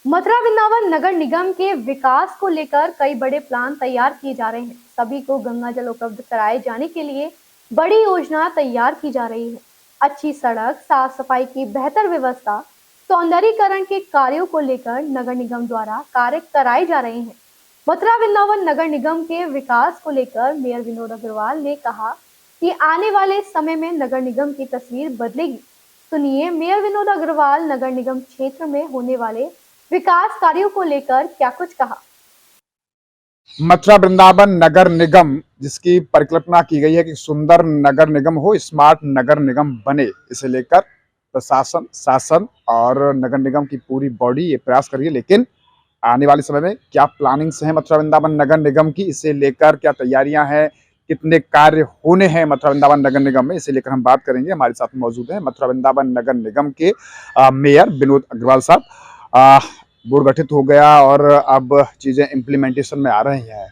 मथुरा वृंदावन नगर निगम के विकास को लेकर कई बड़े प्लान तैयार किए जा रहे हैं। सभी को गंगा जल उपलब्ध कराए जाने के लिए बड़ी योजना तैयार की जा रही है। अच्छी सड़क, साफ सफाई की बेहतर व्यवस्था, सौंदर्यीकरण के कार्यों को लेकर नगर निगम द्वारा कार्य कराए जा रहे हैं। मथुरा वृंदावन नगर निगम के विकास को लेकर मेयर विनोद अग्रवाल ने कहा कि आने वाले समय में नगर निगम की तस्वीर बदलेगी। सुनिए मेयर विनोद अग्रवाल नगर निगम क्षेत्र में होने वाले विकास कार्यों को लेकर क्या कुछ कहा। मथुरा वृंदावन नगर निगम जिसकी परिकल्पना की गई है कि सुंदर नगर निगम हो, स्मार्ट नगर निगम बने, इसे लेकर प्रशासन, शासन और नगर निगम की पूरी बॉडी ये प्रयास कर रही है। लेकिन आने वाले समय में क्या प्लानिंग्स हैं मथुरा वृंदावन नगर निगम की, इसे लेकर क्या तैयारियां हैं, कितने कार्य होने हैं मथुरा वृंदावन नगर निगम में, इसे लेकर हम बात करेंगे। हमारे साथ मौजूद हैं मथुरा वृंदावन नगर निगम के मेयर विनोद अग्रवाल साहब। बोर्ड गठित हो गया और अब चीजें इम्प्लीमेंटेशन में आ रही हैं।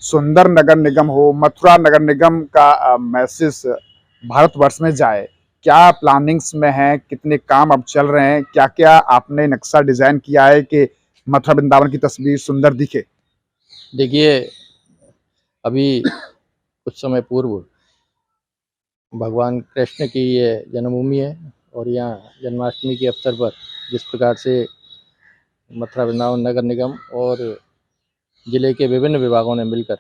सुंदर नगर निगम हो, मथुरा नगर निगम का मैसेज भारतवर्ष में जाए, क्या प्लानिंग्स में है, कितने काम अब चल रहे हैं, क्या क्या आपने नक्शा डिजाइन किया है कि मथुरा वृंदावन की तस्वीर सुंदर दिखे? देखिए, अभी कुछ समय पूर्व भगवान कृष्ण की ये जन्मभूमि है और यहाँ जन्माष्टमी के अवसर पर जिस प्रकार से मथुरा वृंदावन नगर निगम और ज़िले के विभिन्न विभागों ने मिलकर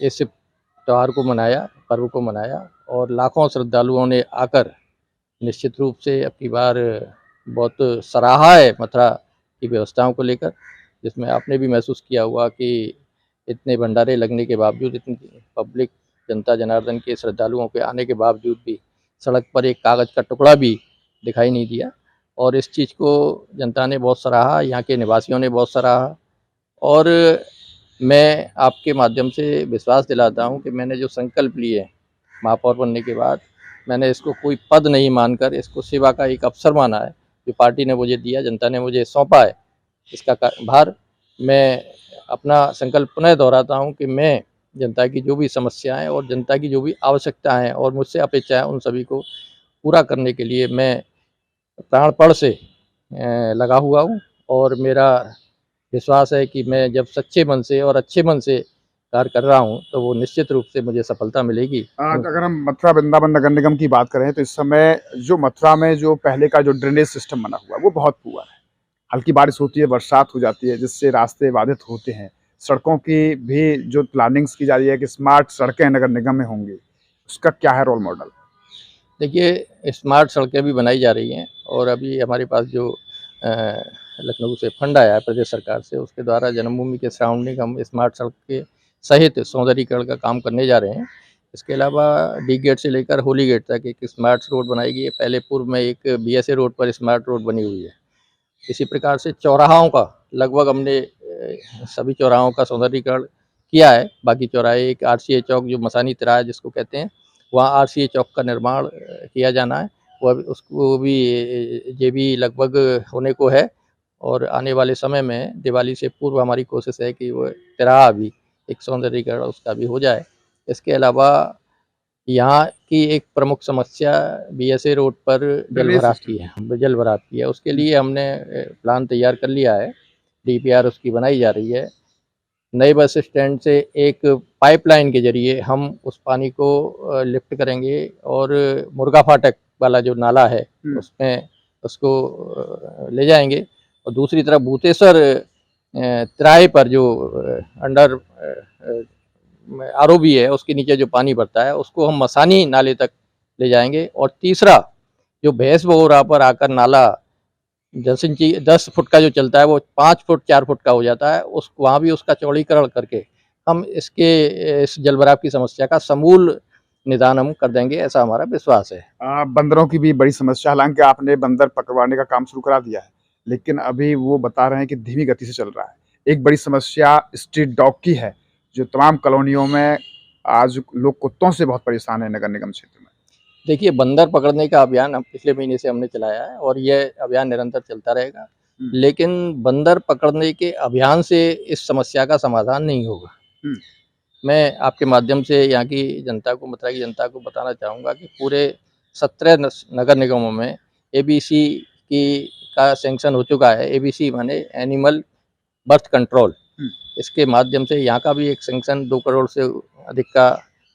इस त्यौहार को मनाया, पर्व को मनाया और लाखों श्रद्धालुओं ने आकर निश्चित रूप से अब की बार बहुत सराहा है मथुरा की व्यवस्थाओं को लेकर, जिसमें आपने भी महसूस किया होगा कि इतने भंडारे लगने के बावजूद, इतनी पब्लिक जनता जनार्दन के श्रद्धालुओं के आने के बावजूद भी सड़क पर एक कागज़ का टुकड़ा भी दिखाई नहीं दिया और इस चीज़ को जनता ने बहुत सराहा, यहाँ के निवासियों ने बहुत सराहा। और मैं आपके माध्यम से विश्वास दिलाता हूँ कि मैंने जो संकल्प लिए महापौर बनने के बाद, मैंने इसको कोई पद नहीं मानकर इसको सेवा का एक अवसर माना है, जो पार्टी ने मुझे दिया, जनता ने मुझे सौंपा है। इसका भार मैं अपना संकल्प पुनः दोहराता हूँ कि मैं जनता की जो भी समस्याएं और जनता की जो भी आवश्यकताएं और मुझसे अपेक्षाएं, उन सभी को पूरा करने के लिए मैं प्राणपण से लगा हुआ हूँ। और मेरा विश्वास है कि मैं जब सच्चे मन से और अच्छे मन से कार्य कर रहा हूँ तो वो निश्चित रूप से मुझे सफलता मिलेगी। अगर हम मथुरा वृंदावन नगर निगम की बात करें तो इस समय जो मथुरा में जो पहले का जो ड्रेनेज सिस्टम बना हुआ है वो बहुत पुअर है। हल्की बारिश होती है, बरसात हो जाती है, जिससे रास्ते बाधित होते हैं। सड़कों की भी जो प्लानिंग्स की जा रही है कि स्मार्ट सड़कें नगर निगम में होंगी, उसका क्या है रोल मॉडल? देखिए, स्मार्ट सड़कें भी बनाई जा रही हैं और अभी हमारे पास जो लखनऊ से फंड आया है प्रदेश सरकार से, उसके द्वारा जन्मभूमि के सराउंडिंग हम स्मार्ट सड़क के सहित सौंदर्यीकरण का काम करने जा रहे हैं। इसके अलावा डी गेट से लेकर होली गेट तक एक स्मार्ट रोड बनाई गई है। पहले पूर्व में एक बीएसए रोड पर स्मार्ट रोड बनी हुई है। इसी प्रकार से चौराहों का लगभग हमने सभी चौराहों का सौंदर्यीकरण किया है। बाकी चौराहे, एक आरसीए चौक जो मसानी तिराहा जिसको कहते हैं, वहाँ आरसीए चौक का निर्माण किया जाना है। उसको भी ये भी लगभग होने को है और आने वाले समय में दिवाली से पूर्व हमारी कोशिश है कि वो तिराहा भी एक सौंदर्यीकरण उसका भी हो जाए। इसके अलावा यहाँ की एक प्रमुख समस्या बीएसए रोड पर जल भराव की है। उसके लिए हमने प्लान तैयार कर लिया है, डीपीआर उसकी बनाई जा रही है। नए बस स्टैंड से एक पाइपलाइन के ज़रिए हम उस पानी को लिफ्ट करेंगे और मुर्गा फाटक वाला जो नाला है उसमें उसको ले जाएंगे। और दूसरी तरफ भूतेश्वर तिराहे पर जो अंडर आरओबी है, उसके नीचे जो पानी भरता है उसको हम मसानी नाले तक ले जाएंगे। और तीसरा जो भैंस बगोरा पर आकर नाला 10 फुट का जो चलता है वो 5 फुट 4 फुट का हो जाता है, उस वहाँ भी उसका चौड़ीकरण करके हम इस जलभराव की समस्या का समूल निदान हम कर देंगे, ऐसा हमारा विश्वास है। बंदरों की भी बड़ी समस्या, हालांकि आपने बंदर पकड़वाने का काम शुरू करा दिया है, लेकिन अभी वो बता रहे हैं कि धीमी गति से चल रहा है। एक बड़ी समस्या स्ट्रीट डॉग की है, जो तमाम कॉलोनियों में आज लोग कुत्तों से बहुत परेशान है नगर निगम क्षेत्र में। देखिए, बंदर पकड़ने का अभियान हम पिछले महीने से हमने चलाया है और यह अभियान निरंतर चलता रहेगा। लेकिन बंदर पकड़ने के अभियान से इस समस्या का समाधान नहीं होगा। मैं आपके माध्यम से यहाँ की जनता को, मथुरा की जनता को बताना चाहूँगा कि पूरे 17 नगर निगमों में एबीसी की का सैंक्शन हो चुका है। एबीसी माने एनिमल बर्थ कंट्रोल, इसके माध्यम से यहाँ का भी एक सैंक्शन 2 करोड़ से अधिक का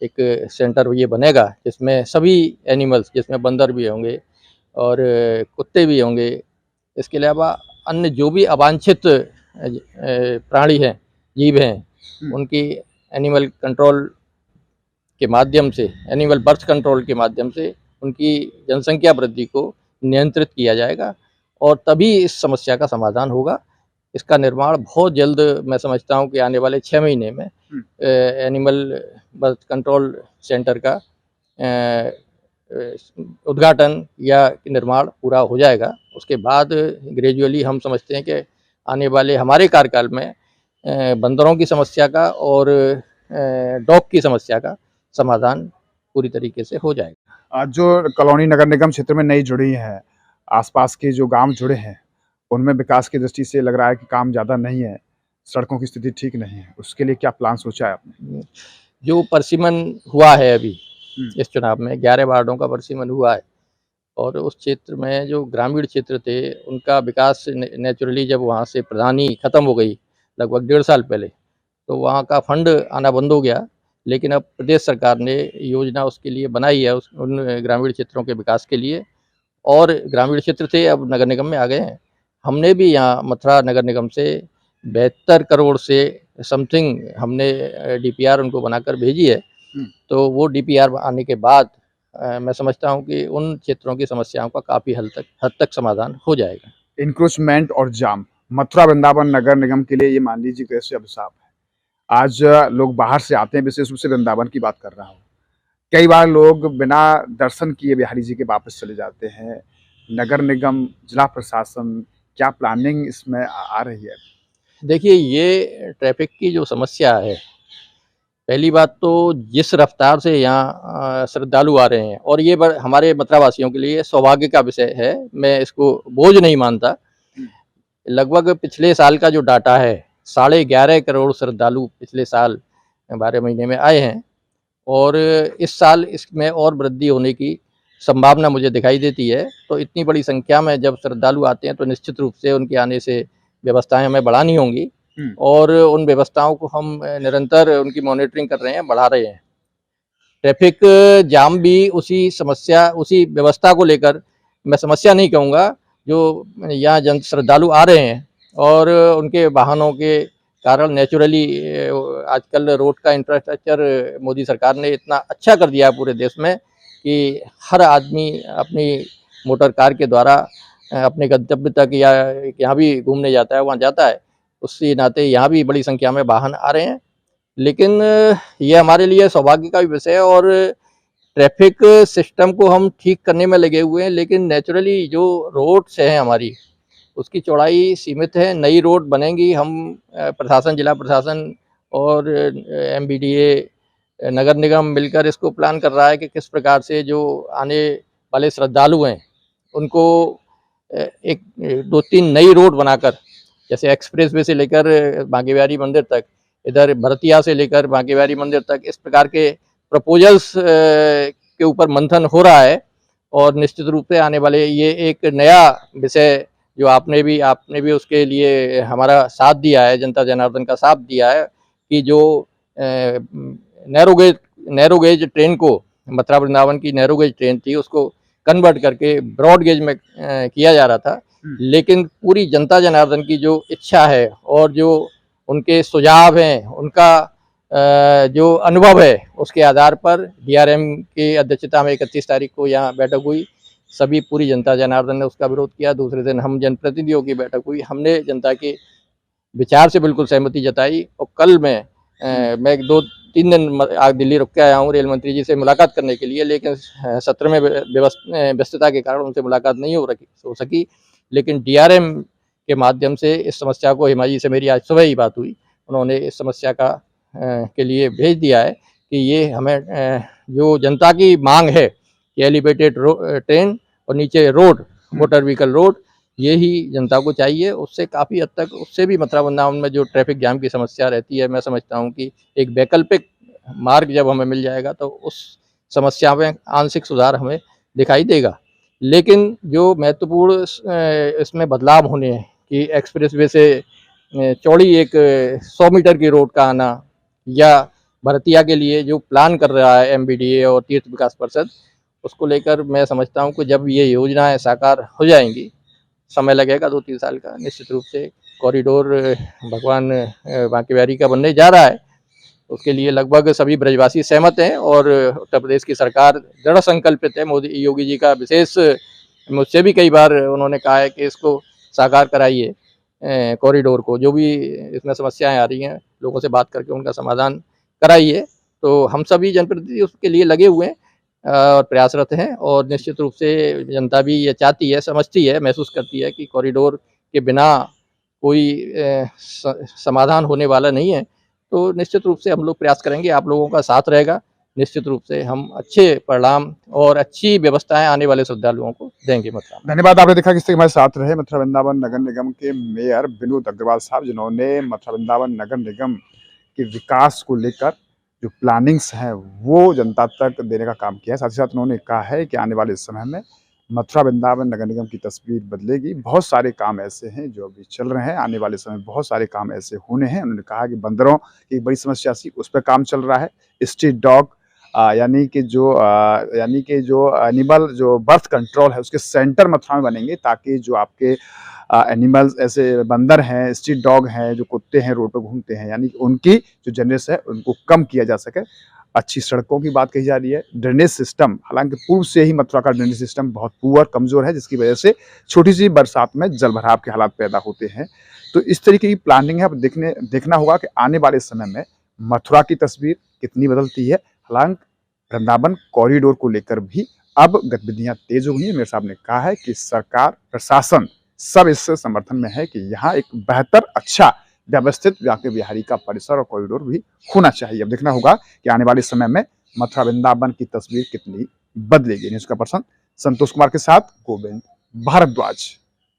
एक सेंटर ये बनेगा, जिसमें सभी एनिमल्स, जिसमें बंदर भी होंगे और कुत्ते भी होंगे, इसके अलावा अन्य जो भी अवांछित प्राणी हैं, जीव हैं, उनकी एनिमल कंट्रोल के माध्यम से, एनिमल बर्थ कंट्रोल के माध्यम से उनकी जनसंख्या वृद्धि को नियंत्रित किया जाएगा और तभी इस समस्या का समाधान होगा। इसका निर्माण बहुत जल्द, मैं समझता हूँ कि आने वाले 6 महीने में एनिमल बर्थ कंट्रोल सेंटर का उद्घाटन या निर्माण पूरा हो जाएगा। उसके बाद ग्रेजुअली हम समझते हैं कि आने वाले हमारे कार्यकाल में बंदरों की समस्या का और डॉग की समस्या का समाधान पूरी तरीके से हो जाएगा। आज जो कॉलोनी नगर निगम क्षेत्र में नई जुड़ी है, आसपास के जो गांव जुड़े हैं, उनमें विकास की दृष्टि से लग रहा है कि काम ज़्यादा नहीं है, सड़कों की स्थिति ठीक नहीं है, उसके लिए क्या प्लान सोचा है आपने? जो परसिमन हुआ है अभी इस चुनाव में 11 वार्डों का परसिमन हुआ है और उस क्षेत्र में जो ग्रामीण क्षेत्र थे उनका विकास नेचुरली, जब वहाँ से प्रधानी खत्म हो गई लगभग 1.5 साल पहले, तो वहाँ का फंड आना बंद हो गया। लेकिन अब प्रदेश सरकार ने योजना उसके लिए बनाई है, उन ग्रामीण क्षेत्रों के विकास के लिए, और ग्रामीण क्षेत्र थे अब नगर निगम में आ गए हैं। हमने भी यहाँ मथुरा नगर निगम से 72 करोड़ से समथिंग हमने डीपीआर उनको बनाकर भेजी है। तो वो डीपीआर आने के बाद मैं समझता हूँ कि उन क्षेत्रों की समस्याओं का काफ़ी हद तक समाधान हो जाएगा। इंक्रोचमेंट और जाम मथुरा वृंदावन नगर निगम के लिए ये मान लीजिए कैसे अभिशाप है। आज लोग बाहर से आते हैं, विशेष रूप से वृंदावन की बात कर रहा हूँ। कई बार लोग बिना दर्शन किए बिहारी जी के वापस चले जाते हैं। नगर निगम, जिला प्रशासन, क्या प्लानिंग इसमें आ रही है? देखिए, ये ट्रैफिक की जो समस्या है, पहली बात तो जिस रफ्तार से यहाँ श्रद्धालु आ रहे हैं, और ये हमारे मथुरा वासियों के लिए सौभाग्य का विषय है, मैं इसको बोझ नहीं मानता। लगभग पिछले साल का जो डाटा है, 11.5 करोड़ श्रद्धालु पिछले साल 12 महीने में आए हैं और इस साल इसमें और वृद्धि होने की संभावना मुझे दिखाई देती है। तो इतनी बड़ी संख्या में जब श्रद्धालु आते हैं तो निश्चित रूप से उनके आने से व्यवस्थाएं हमें बढ़ानी होंगी और उन व्यवस्थाओं को हम निरंतर उनकी मॉनिटरिंग कर रहे हैं, बढ़ा रहे हैं। ट्रैफिक जाम भी उसी व्यवस्था को लेकर, मैं समस्या नहीं कहूँगा, जो यहाँ श्रद्धालु आ रहे हैं और उनके वाहनों के कारण नेचुरली आजकल रोड का इंफ्रास्ट्रक्चर मोदी सरकार ने इतना अच्छा कर दिया है पूरे देश में कि हर आदमी अपनी मोटर कार के द्वारा अपने गंतव्य तक या यहाँ भी घूमने जाता है, वहाँ जाता है। उसी नाते यहाँ भी बड़ी संख्या में वाहन आ रहे हैं। लेकिन ये हमारे लिए सौभाग्य का भी विषय है और ट्रैफिक सिस्टम को हम ठीक करने में लगे हुए हैं। लेकिन नेचुरली जो रोड्स हैं हमारी, उसकी चौड़ाई सीमित है। नई रोड बनेंगी, हम प्रशासन, जिला प्रशासन और एमबीडीए, नगर निगम मिलकर इसको प्लान कर रहा है कि किस प्रकार से जो आने वाले श्रद्धालु हैं उनको एक 2-3 नई रोड बनाकर, जैसे एक्सप्रेस वे से लेकर बांके बिहारी मंदिर तक, इधर भरतिया से लेकर बांके बिहारी मंदिर तक, इस प्रकार के प्रपोजल्स के ऊपर मंथन हो रहा है। और निश्चित रूप से आने वाले ये एक नया विषय जो आपने भी उसके लिए हमारा साथ दिया है, जनता जनार्दन का साथ दिया है कि जो नैरो गेज ट्रेन को, मथुरा वृंदावन की नैरो गेज ट्रेन थी, उसको कन्वर्ट करके ब्रॉड गेज में किया जा रहा था। लेकिन पूरी जनता जनार्दन की जो इच्छा है और जो उनके सुझाव हैं, उनका जो अनुभव है, उसके आधार पर डीआरएम की अध्यक्षता में 31 तारीख को यहाँ बैठक हुई। सभी पूरी जनता जनार्दन ने उसका विरोध किया। दूसरे दिन हम जनप्रतिनिधियों की बैठक हुई, हमने जनता के विचार से बिल्कुल सहमति जताई और कल मैं 2-3 दिन दिल्ली रुक के आया हूँ रेल मंत्री जी से मुलाकात करने के लिए। लेकिन सत्र में व्यस्तता के कारण उनसे मुलाकात नहीं हो सकी। लेकिन डीआरएम के माध्यम से इस समस्या को, हिमा जी से मेरी आज सुबह ही बात हुई, उन्होंने इस समस्या के लिए भेज दिया है कि ये हमें जो जनता की मांग है कि एलिवेटेड ट्रेन और नीचे रोड, मोटर व्हीकल रोड, ये ही जनता को चाहिए। उससे काफ़ी हद तक, उससे भी मथुरा वृंदावन में जो ट्रैफिक जाम की समस्या रहती है, मैं समझता हूँ कि एक वैकल्पिक मार्ग जब हमें मिल जाएगा तो उस समस्या में आंशिक सुधार हमें दिखाई देगा। लेकिन जो महत्वपूर्ण इसमें बदलाव होने हैं कि एक्सप्रेसवे से चौड़ी एक 100 मीटर की रोड का आना, या भरतिया के लिए जो प्लान कर रहा है एमबीडीए और तीर्थ विकास परिषद, उसको लेकर मैं समझता हूँ कि जब ये योजनाएं साकार हो जाएंगी, समय लगेगा 2-3 साल का, निश्चित रूप से कॉरिडोर भगवान बांके बिहारी का बनने जा रहा है। उसके लिए लगभग सभी ब्रजवासी सहमत हैं और उत्तर प्रदेश की सरकार दृढ़ संकल्पित है। मोदी योगी जी का विशेष, मुझसे भी कई बार उन्होंने कहा है कि इसको साकार कराइए, कॉरिडोर को, जो भी इसमें समस्याएं आ रही हैं लोगों से बात करके उनका समाधान कराइए। तो हम सभी जनप्रतिनिधि उसके लिए लगे हुए हैं और प्रयासरत हैं, और निश्चित रूप से जनता भी ये चाहती है, समझती है, महसूस करती है कि कॉरिडोर के बिना कोई समाधान होने वाला नहीं है। तो निश्चित रूप से हम लोग प्रयास करेंगे, आप लोगों का साथ रहेगा, निश्चित रूप से हम अच्छे परिणाम और अच्छी व्यवस्थाएं आने वाले श्रद्धालुओं को देंगे मथुरा में। धन्यवाद। आपने देखा किस तरह हमारे साथ रहे मथुरा वृंदावन नगर निगम के मेयर विनोद अग्रवाल साहब, जिन्होंने मथुरा वृंदावन नगर निगम के विकास को लेकर जो प्लानिंग्स हैं वो जनता तक देने का काम किया है। साथ ही साथ उन्होंने कहा है कि आने वाले समय में मथुरा वृंदावन नगर निगम की तस्वीर बदलेगी। बहुत सारे काम ऐसे हैं जो अभी चल रहे हैं, आने वाले समय में बहुत सारे काम ऐसे होने हैं। उन्होंने कहा कि बंदरों की बड़ी समस्या थी, उस पर काम चल रहा है। स्ट्रीट डॉग यानी कि जो एनिमल जो बर्थ कंट्रोल है उसके सेंटर मथुरा में बनेंगे, ताकि जो आपके एनिमल्स ऐसे बंदर हैं, स्ट्रीट डॉग हैं, जो कुत्ते हैं रोड पर घूमते हैं, यानी कि उनकी जो जनरेस है उनको कम किया जा सके। अच्छी सड़कों की बात कही जा रही है। ड्रेनेज सिस्टम, हालांकि पूर्व से ही मथुरा का ड्रेनेज सिस्टम बहुत पुअर, कमजोर है, जिसकी वजह से छोटी सी बरसात में जल भराव के हालात पैदा होते हैं। तो इस तरीके की प्लानिंग है। अब देखना होगा कि आने वाले समय में मथुरा की तस्वीर कितनी बदलती है। हालांकि वृंदावन कॉरिडोर को लेकर भी अब गतिविधियां तेज हो गई हैं। मेरे साहब ने कहा है कि सरकार, प्रशासन सब इससे समर्थन में है कि यहाँ एक बेहतर, अच्छा व्यवस्थित बांके बिहारी का परिसर और कॉरिडोर भी होना चाहिए। अब देखना होगा कि आने वाले समय में मथुरा वृंदावन की तस्वीर कितनी बदलेगी। न्यूज़ का पर्सन संतोष कुमार के साथ गोविंद भारद्वाज।